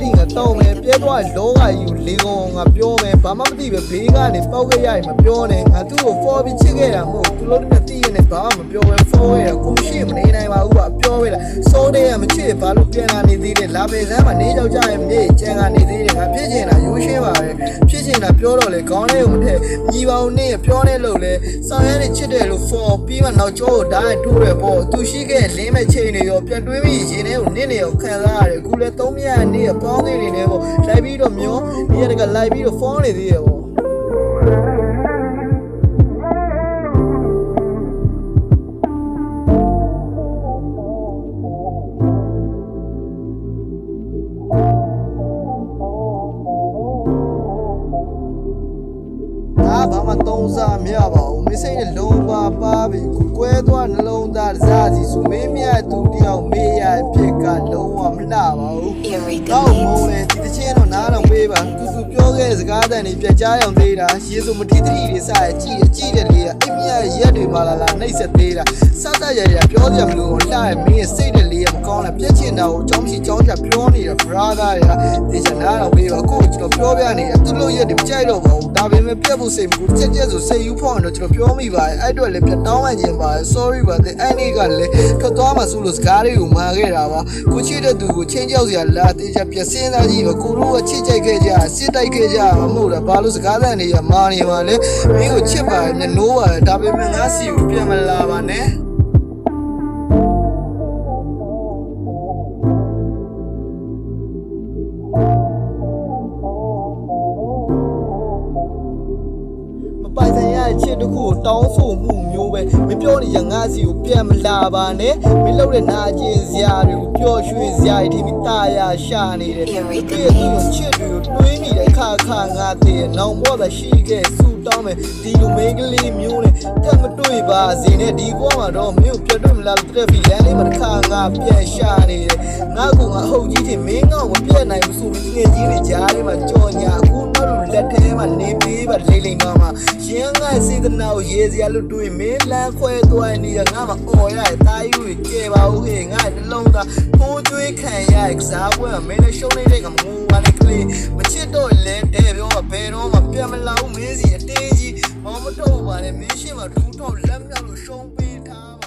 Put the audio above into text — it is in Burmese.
တိငါတောင်းမယ်ပြဲသွားလောကယူလေကောင်ငါပြောမယ်ဘာမှမသိပဲဘေးကနေပေါက်ခဲ့ရရင်မပြောနဲ့ငါသူ့ကို for ပြီးချစ်ခဲ့တာမဟုတ်သူတို့တည်းသိရင်လည်းဘာမှမပြောဘဲ for ရကိုမရှိမနေနိုင်ပါဘူးကပြောပဲလားစိုးတဲ့မချစ်ဘာလို့ပြန်လာနေသေးတယ်လာပဲစမ်းမနေကြောက်ကြရင်မြေကျန်ကနေသေးတယ်ငါဖြစ်ချင်တာရိုးရှင်းပါပဲဖြစ်ချင်တာပြောတော့လေခေါင်းလေးကိုမထည့်ညီပါဦးနဲ့ပြောနေလို့လေဆောင်ရတဲ့ချစ်တယ်လို့ for ပြီးမှနောက်ကျောကိုဓာတ်ထိုးရပေါ့သူရှိခဲ့လင်းမဲ့ချိန်တွေရောပြန်တွေးပြီးရင်ထဲကိုနင့်နေရောခံစားရတယ်အခုလဲ3ရက်နေ့ရောပေါင်းသေးနေတယ်ပေါ့လိုက်ပြီးတော့မျောဒီရတကလိုက်ပြီးတော့ဖုန်းနေသေးတယ်ပေါ့ဘာမှသုံးစားမရပါဘူးမစိတ်နဲ့လုံးပါပြီကွဲသွားနှလုံးသားစားစီဆိုမင်းမြတ်သူတယောက်မေးရဖြစ်ကလုံးဝမလှပါဘူးတော့မုံလေဒီတချင်းတော့နားတော့ပေးပါသူပြောခဲ့စကားတန်တွေပြကြားအောင်သေးတာရေစုမထီတရီတွေစရကြည့်တယ်လေအိမ်မြတ်ရက်တွေမှာလာနှိပ်ဆက်သေးတာစတရရပြောကြမလို့လှရမင်းစိတ်တွေလေးမကောင်းလားပြက်ချင်တာကိုကြောင်းချီကြောင်းချပြောနေတာ brother ရဒီချနားတော့ပေးပါကိုကျွန်တော်ပြောပြနေသူတို့ရက်တွေမကြိုက်တော့ပါဘူးဒါပေမဲ့ပြက်ဖို့စိတ်ဘူးကြက်ဆိုစိတ်ယူဖောင်းတော့ကျွန်တော်ပြောမိပါတယ်အဲ့အတွက်လည်းပြတောင်းလိုက်ခြင်းပါ sorry ပါတဲ့အဲ့ဒီကလည်းထွက်သွားမှဆိုလို့စကားတွေကိုမှာခဲ့တာပါကိုချစ်တဲ့သူကိုချင်းကြောက်စရာလာတေးချပြစင်းသားကြီးပဲကိုတို့ကချစ်ကြိုက်ခဲ့ကြစစ်တိုက်ခဲ့ကြမဟုတ်လားဘာလို့စကားသံတွေကမာနေပါလဲမင်းကိုချစ်ပါတယ်နဲ့နိုးပါတယ်ဒါပေမဲ့ငါစီကိုပြန်မလာပါနဲ့ပိုင်ဆိုင်ရချစ်တခုကိုတောင်းဆိုမှုမျိုးပဲမပြောနေရငါစီကိုပြန်မလာပါနဲ့မလုပ်တဲ့နာကျင်စရာတွေကိုပျော်ရွှင်စရာတွေဒီမိတာရရှာနေတယ်ဒီသူချစ်တွေကိုတွေးမိတဲ့ခါငါတည်းနောင်ဘောသာရှိခဲ့စူတောင်းမယ်ဒီလိုမိန်းကလေးမျိုးနဲ့တက်မတွေ့ပါစေနဲ့ဒီဘောမှာတော့မင်းကိုပြတ်တွေ့မလားတဲ့ဖီလန်လေးမှာတစ်ခါငါပြန်ရှာနေတယ်ငါကအဟုတ်ကြီးတင်မင်းကောမပြတ်နိုင်ဘူးဆိုပြီးငယ်ကြီးတွေကြားထဲမှာကြော်ညာအခုတော့လက်ထဲမှာနေပေးပါလိမ့်လိမ့်တော့မှာရင်ငါစေတနာကိုရေးစရာလို့တွေးမင်းလမ်းခွဲသွားနေရငါမအော်ရတဲ့တာယူကြဲပါဦးဟဲ့ငါတလုံးသားဖိုးကျွေးခံရကစားပွဲမင်းနဲ့ရှုံးနေတဲ့ကမူပါနဲ့ကလေးမချစ်တော့လဲတဲ့ပြောဘယ်တော့မှပြန်မလာဘူးမင်းစီအတင်းကြီးမမတော့ပါနဲ့မင်းရှိမှဒူးတော့လက်မြောက်လို့ရှုံးပေးထား